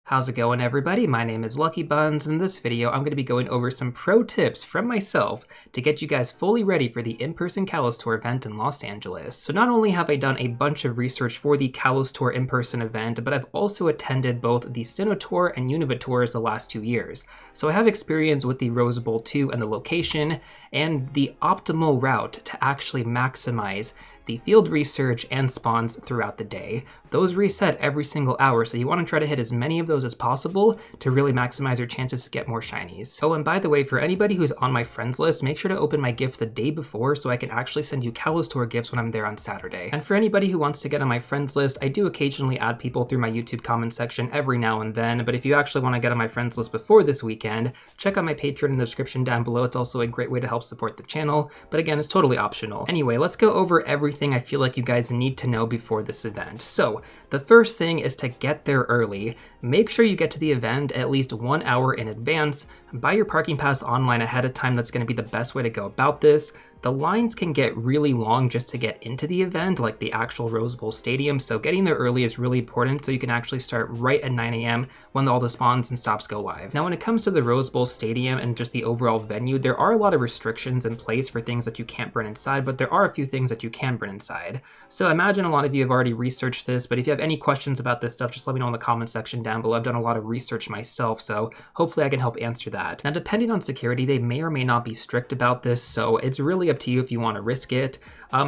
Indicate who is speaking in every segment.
Speaker 1: How's it going, everybody? My name is LuckyBunz, and in this video I'm going to be going over some pro tips from myself to get you guys fully ready for the in-person Kalos Tour event in Los Angeles. So not only have I done a bunch of research for the Kalos Tour in-person event, but I've also attended both the Sinnoh Tour and Unova Tours the last 2 years. So I have experience with the Rose Bowl 2 and the location, and the optimal route to actually maximize the field research and spawns throughout the day. Those reset every single hour, so you want to try to hit as many of those as possible to really maximize your chances to get more shinies. Oh, and by the way, for anybody who's on my friends list, make sure to open my gift the day before so I can actually send you Kalos Tour gifts when I'm there on Saturday. And for anybody who wants to get on my friends list, I do occasionally add people through my YouTube comment section every now and then, but if you actually want to get on my friends list before this weekend, check out my Patreon in the description down below. It's also a great way to help support the channel, but again, it's totally optional. Anyway, let's go over everything I feel like you guys need to know before this event. So the first thing is to get there early. Make sure you get to the event at least 1 hour in advance. Buy your parking pass online ahead of time. That's going to be the best way to go about this. The lines can get really long just to get into the event, like the actual Rose Bowl stadium, so getting there early is really important so you can actually start right at 9 a.m. when all the spawns and stops go live. Now, when it comes to the Rose Bowl stadium and just the overall venue, there are a lot of restrictions in place for things that you can't burn inside, but there are a few things that you can burn inside. So I imagine a lot of you have already researched this, but if you have any questions about this stuff, just let me know in the comment section down below. I've done a lot of research myself, so hopefully I can help answer that. Now, depending on security, they may or may not be strict about this, so it's really up to you if you want to risk it.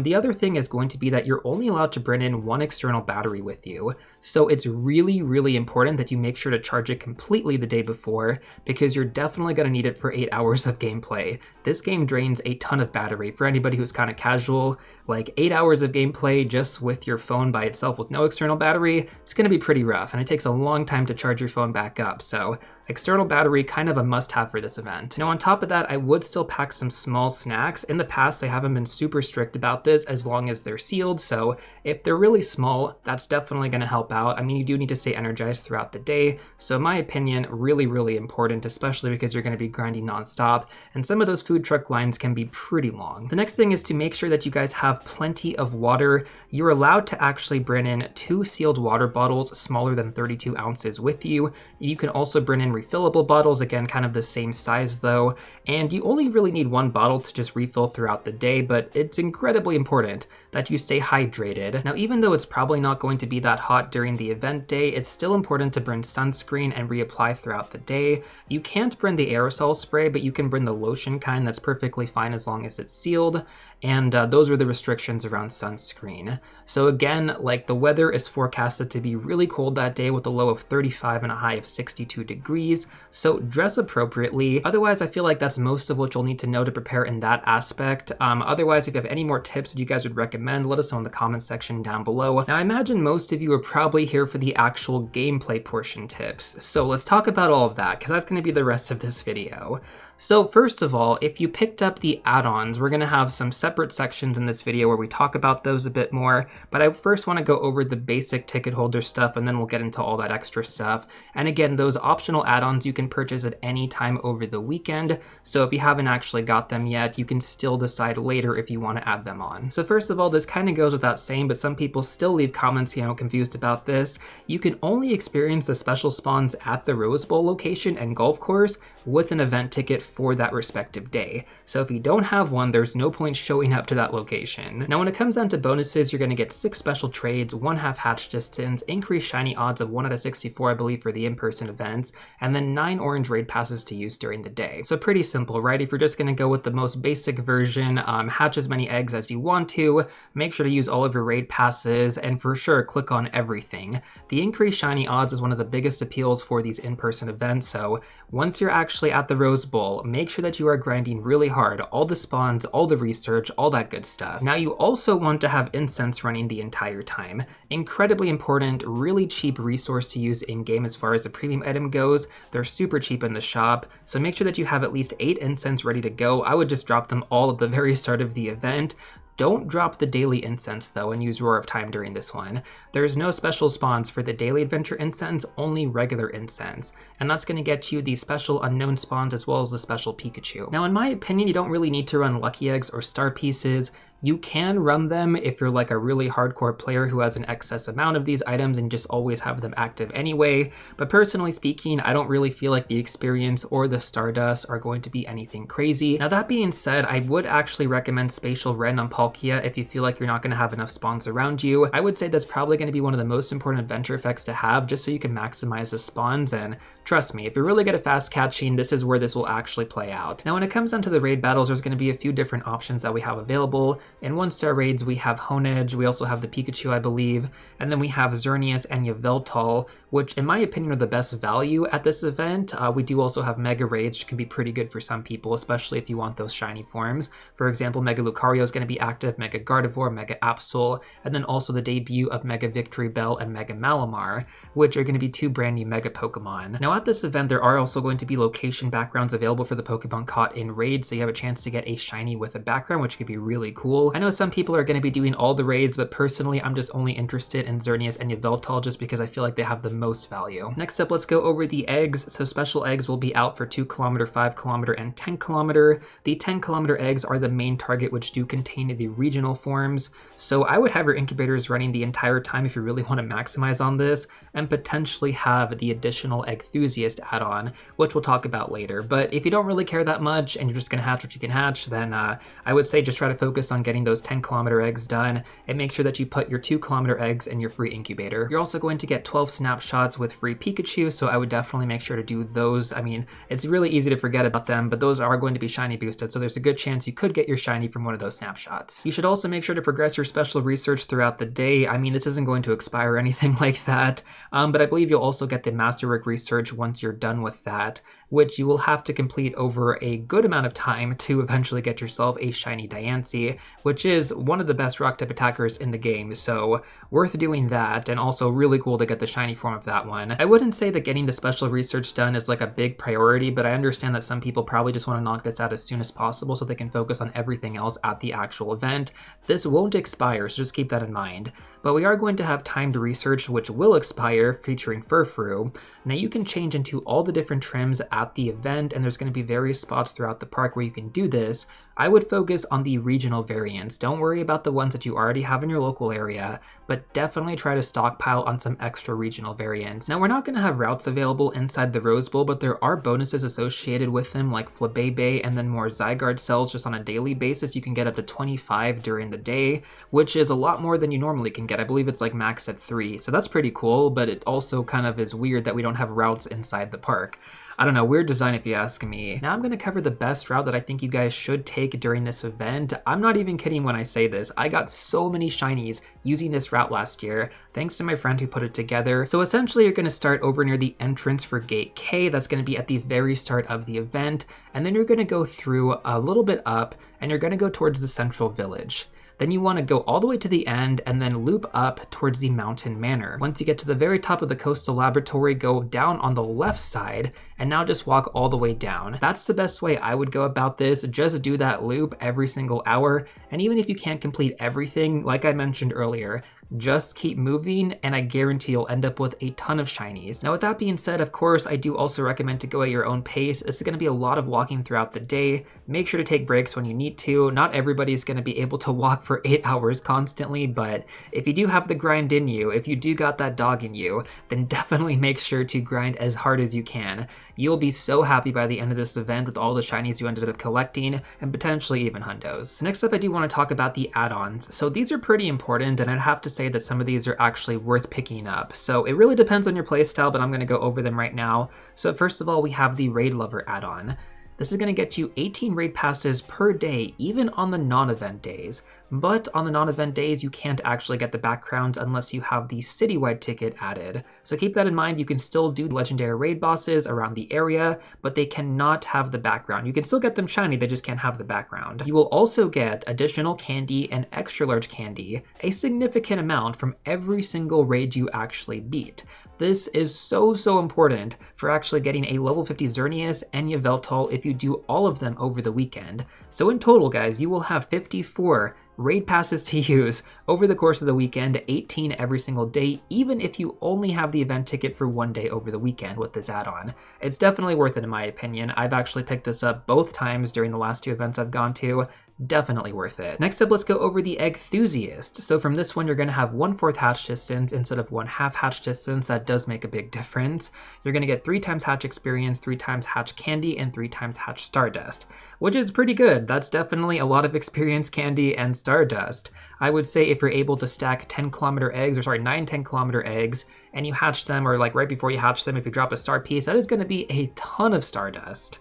Speaker 1: The other thing is going to be that you're only allowed to bring in one external battery with you. So it's really, really important that you make sure to charge it completely the day before, because you're definitely going to need it for 8 hours of gameplay. This game drains a ton of battery. For anybody who's kind of casual, like 8 hours of gameplay just with your phone by itself with no external battery, it's going to be pretty rough, and it takes a long time to charge your phone back up. So external battery, kind of a must-have for this event. Now, on top of that, I would still pack some small snacks. In the past, I haven't been super strict about this as long as they're sealed, so if they're really small, that's definitely going to help out. I mean, you do need to stay energized throughout the day, so in my opinion, really, really important, especially because you're going to be grinding nonstop, and some of those food truck lines can be pretty long. The next thing is to make sure that you guys have plenty of water. You're allowed to actually bring in 2 sealed water bottles smaller than 32 ounces with you. You can also bring in refillable bottles, again, kind of the same size though, and you only really need 1 bottle to just refill throughout the day, but it's incredibly important that you stay hydrated. Now, even though it's probably not going to be that hot during the event day, it's still important to bring sunscreen and reapply throughout the day. You can't bring the aerosol spray, but you can bring the lotion kind. That's perfectly fine as long as it's sealed, and those are the restrictions around sunscreen. So again, like, the weather is forecasted to be really cold that day with a low of 35 and a high of 62 degrees, so dress appropriately. Otherwise, I feel like that's most of what you'll need to know to prepare in that aspect. Otherwise, if you have any more tips that you guys would recommend, let us know in the comment section down below. Now, I imagine most of you are probably here for the actual gameplay portion tips, so let's talk about all of that, because that's going to be the rest of this video. So first of all, if you picked up the add-ons, we're going to have some separate sections in this video where we talk about those a bit more, but I first want to go over the basic ticket holder stuff, and then we'll get into all that extra stuff. And again, those optional add-ons you can purchase at any time over the weekend, so if you haven't actually got them yet, you can still decide later if you want to add them on. So first of all, this kind of goes without saying, but some people still leave comments, confused about this. You can only experience the special spawns at the Rose Bowl location and golf course with an event ticket for that respective day. So if you don't have one, there's no point showing up to that location. Now, when it comes down to bonuses, you're going to get 6 special trades, 1 half hatch distance, increased shiny odds of 1 out of 64, I believe, for the in-person events, and then 9 orange raid passes to use during the day. So pretty simple, right? If you're just going to go with the most basic version, hatch as many eggs as you want to, make sure to use all of your raid passes, and for sure, click on everything. The increased shiny odds is one of the biggest appeals for these in-person events, so once you're actually at the Rose Bowl, make sure that you are grinding really hard, all the spawns, all the research, all that good stuff. Now, you also want to have incense running the entire time. Incredibly important, really cheap resource to use in-game as far as the premium item goes. They're super cheap in the shop, so make sure that you have at least 8 incense ready to go. I would just drop them all at the very start of the event. Don't drop the daily incense though and use Roar of Time during this one. There's no special spawns for the daily adventure incense, only regular incense. And that's going to get you the special unknown spawns as well as the special Pikachu. Now, in my opinion, you don't really need to run lucky eggs or star pieces. You can run them if you're like a really hardcore player who has an excess amount of these items and just always have them active anyway, but personally speaking, I don't really feel like the experience or the Stardust are going to be anything crazy. Now that being said, I would actually recommend Spatial Rend on Palkia if you feel like you're not going to have enough spawns around you. I would say that's probably going to be one of the most important adventure effects to have, just so you can maximize the spawns, and trust me, if you're really good at fast catching, this is where this will actually play out. Now when it comes down to the raid battles, there's going to be a few different options that we have available. In 1-star raids, we have Honedge, we also have the Pikachu, I believe, and then we have Xerneas and Yveltal, which in my opinion are the best value at this event. We do also have Mega Raids, which can be pretty good for some people, especially if you want those shiny forms. For example, Mega Lucario is going to be active, Mega Gardevoir, Mega Absol, and then also the debut of Mega Victory Bell and Mega Malamar, which are going to be 2 brand new Mega Pokemon. Now at this event, there are also going to be location backgrounds available for the Pokemon caught in raids, so you have a chance to get a shiny with a background, which could be really cool. I know some people are going to be doing all the raids, but personally, I'm just only interested in Xerneas and Yveltal just because I feel like they have the most value. Next up, let's go over the eggs. So special eggs will be out for 2 kilometer, 5 kilometer, and 10 kilometer. The 10 kilometer eggs are the main target, which do contain the regional forms. So I would have your incubators running the entire time if you really want to maximize on this, and potentially have the additional Enthusiast add-on, which we'll talk about later. But if you don't really care that much and you're just going to hatch what you can hatch, then I would say just try to focus on getting those 10 kilometer eggs done, and make sure that you put your 2 kilometer eggs in your free incubator. You're also going to get 12 snapshots with free Pikachu, so I would definitely make sure to do those. I mean, it's really easy to forget about them, but those are going to be shiny boosted, so there's a good chance you could get your shiny from one of those snapshots. You should also make sure to progress your special research throughout the day. I mean, this isn't going to expire or anything like that, but I believe you'll also get the masterwork research once you're done with that, which you will have to complete over a good amount of time to eventually get yourself a shiny Diancie, which is one of the best rock type attackers in the game, so worth doing that, and also really cool to get the shiny form of that one. I wouldn't say that getting the special research done is like a big priority, but I understand that some people probably just want to knock this out as soon as possible so they can focus on everything else at the actual event. This won't expire, so just keep that in mind. But we are going to have timed research, which will expire, featuring Furfrou. Now you can change into all the different trims at the event, and there's going to be various spots throughout the park where you can do this. I would focus on the regional variants. Don't worry about the ones that you already have in your local area, but definitely try to stockpile on some extra regional variants. Now we're not going to have routes available inside the Rose Bowl, but there are bonuses associated with them, like Flabébé and then more Zygarde cells just on a daily basis. You can get up to 25 during the day, which is a lot more than you normally can get. I believe it's like max at 3, so that's pretty cool, but it also kind of is weird that we don't have routes inside the park. I don't know, weird design if you ask me. Now I'm going to cover the best route that I think you guys should take during this event. I'm not even kidding when I say this. I got so many shinies using this route last year, thanks to my friend who put it together. So essentially you're going to start over near the entrance for Gate K. That's going to be at the very start of the event. And then you're going to go through a little bit up, and you're going to go towards the central village. Then you want to go all the way to the end and then loop up towards the Mountain Manor. Once you get to the very top of the Coastal Laboratory, go down on the left side and now just walk all the way down. That's the best way I would go about this. Just do that loop every single hour. And even if you can't complete everything, like I mentioned earlier, just keep moving and I guarantee you'll end up with a ton of shinies. Now with that being said, of course, I do also recommend to go at your own pace. It's going to be a lot of walking throughout the day. Make sure to take breaks when you need to. Not everybody's going to be able to walk for 8 hours constantly, but if you do have the grind in you, if you do got that dog in you, then definitely make sure to grind as hard as you can. You'll be so happy by the end of this event with all the shinies you ended up collecting, and potentially even hundos. Next up, I do want to talk about the add-ons. So these are pretty important, and I'd have to say that some of these are actually worth picking up. So it really depends on your playstyle, but I'm going to go over them right now. So first of all, we have the Raid Lover add-on. This is going to get you 18 raid passes per day, even on the non-event days. But on the non-event days, you can't actually get the backgrounds unless you have the citywide ticket added. So keep that in mind. You can still do legendary raid bosses around the area, but they cannot have the background. You can still get them shiny, they just can't have the background. You will also get additional candy and extra large candy, a significant amount from every single raid you actually beat. This is so important for actually getting a level 50 Xerneas and Yveltal if you do all of them over the weekend. So in total, guys, you will have 54 raid passes to use over the course of the weekend, 18 every single day, even if you only have the event ticket for one day over the weekend with this add-on. It's definitely worth it in my opinion. I've actually picked this up both times during the last 2 events I've gone to. definitely worth it. Next up, let's go over the Enthusiast. So from this one, you're going to have 1/4 hatch distance instead of 1/2 hatch distance. That does make a big difference. You're going to get 3 times hatch experience, 3 times hatch candy, and 3 times hatch stardust, which is pretty good. That's definitely a lot of experience, candy, and stardust. I would say if you're able to stack 10-kilometer eggs, or sorry, 9 10-kilometer eggs, and you hatch them, or like right before you hatch them, if you drop a star piece, that is going to be a ton of stardust.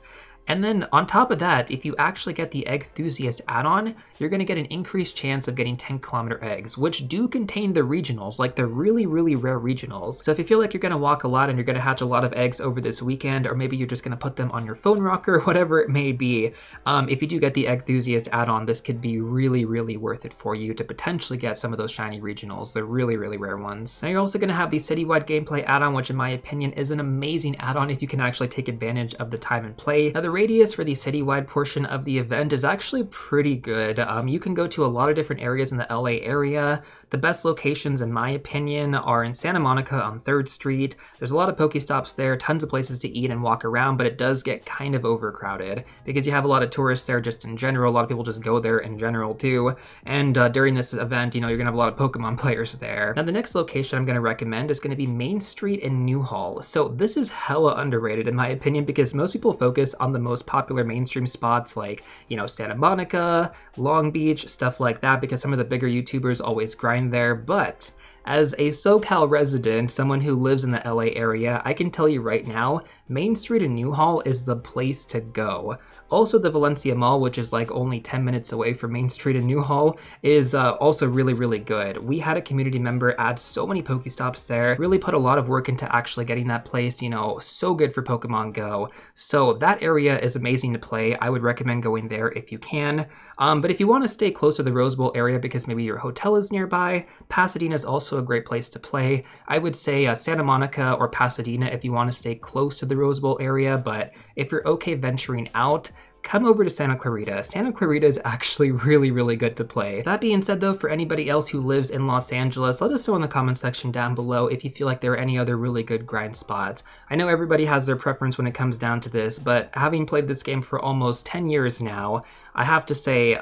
Speaker 1: And then on top of that, if you actually get the Enthusiast add-on, you're going to get an increased chance of getting 10-kilometer eggs, which do contain the regionals, like the really, really rare regionals. So if you feel like you're going to walk a lot and you're going to hatch a lot of eggs over this weekend, or maybe you're just going to put them on your phone rocker, whatever it may be, if you do get the Enthusiast add-on, this could be really, really worth it for you to potentially get some of those shiny regionals, the really, really rare ones. Now you're also going to have the Citywide Gameplay add-on, which in my opinion is an amazing add-on if you can actually take advantage of the time and play. Now the radius for the citywide portion of the event is actually pretty good. You can go to a lot of different areas in the LA area. The best locations, in my opinion, are in Santa Monica on 3rd Street. There's a lot of Pokestops there, tons of places to eat and walk around, but it does get kind of overcrowded because you have a lot of tourists there just in general. A lot of people just go there in general too. And during this event, you know, you're gonna have a lot of Pokemon players there. Now the next location I'm gonna recommend is gonna be Main Street in Newhall. So this is hella underrated in my opinion because most people focus on the most popular mainstream spots like, you know, Santa Monica, Long Beach, stuff like that, because some of the bigger YouTubers always grind there. But as a SoCal resident, someone who lives in the LA area, I can tell you right now, Main Street in Newhall is the place to go. Also, the Valencia Mall, which is like only 10 minutes away from Main Street in Newhall, is also really, really good. We had a community member add so many Pokestops there, really put a lot of work into actually getting that place, you know, so good for Pokemon Go. So that area is amazing to play. I would recommend going there if you can. But if you want to stay close to the Rose Bowl area because maybe your hotel is nearby, Pasadena is also a great place to play. I would say Santa Monica or Pasadena if you want to stay close to the Rose Bowl area, but if you're okay venturing out, come over to Santa Clarita. Santa Clarita is actually really, really good to play. That being said though, for anybody else who lives in Los Angeles, let us know in the comment section down below if you feel like there are any other really good grind spots. I know everybody has their preference when it comes down to this, but having played this game for almost 10 years now, I have to say,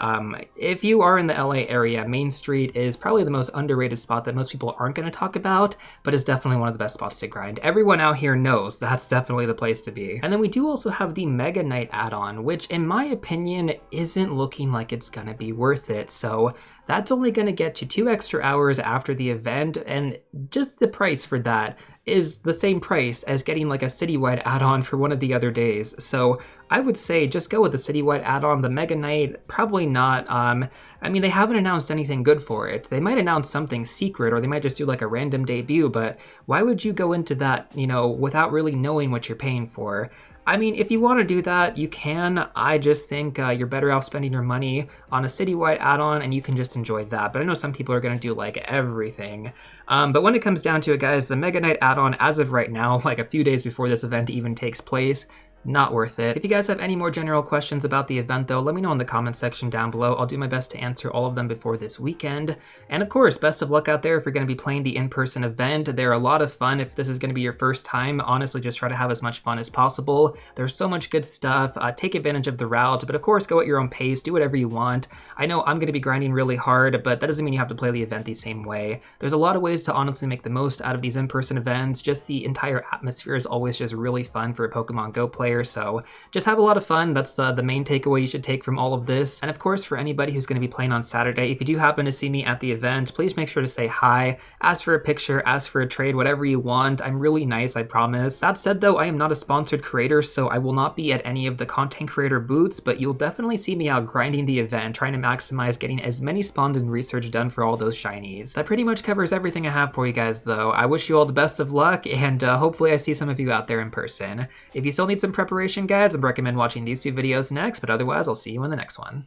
Speaker 1: if you are in the LA area, Main Street is probably the most underrated spot that most people aren't going to talk about, but is definitely one of the best spots to grind. Everyone out here knows that's definitely the place to be. And then we do also have the Mega Night add-on, which in my opinion isn't looking like it's going to be worth it. So that's only going to get you 2 extra hours after the event, and just the price for that is the same price as getting like a citywide add-on for one of the other days. So I would say just go with the citywide add-on. The Mega Night, probably not. I mean, they haven't announced anything good for it. They might announce something secret, or they might just do like a random debut, but why would you go into that, you know, without really knowing what you're paying for? I mean, if you want to do that, you can. I just think you're better off spending your money on a citywide add-on and you can just enjoy that. But I know some people are going to do like everything. But when it comes down to it, guys, the Mega Night add-on as of right now, like a few days before this event even takes place, not worth it. If you guys have any more general questions about the event though, let me know in the comment section down below. I'll do my best to answer all of them before this weekend. And of course, best of luck out there if you're going to be playing the in-person event. They're a lot of fun. If this is going to be your first time, honestly, just try to have as much fun as possible. There's so much good stuff. Take advantage of the route, but of course, go at your own pace. Do whatever you want. I know I'm going to be grinding really hard, but that doesn't mean you have to play the event the same way. There's a lot of ways to honestly make the most out of these in-person events. Just the entire atmosphere is always just really fun for a Pokemon Go player, so just have a lot of fun. That's the main takeaway you should take from all of this. And of course, for anybody who's going to be playing on Saturday, if you do happen to see me at the event, please make sure to say hi, ask for a picture, ask for a trade, whatever you want. I'm really nice, I promise. That said though, I am not a sponsored creator, so I will not be at any of the content creator booths, but you'll definitely see me out grinding the event, trying to maximize getting as many spawns and research done for all those shinies. That pretty much covers everything I have for you guys though. I wish you all the best of luck, and hopefully I see some of you out there in person. If you still need some preparation guides, I'd recommend watching these 2 videos next, but otherwise I'll see you in the next one.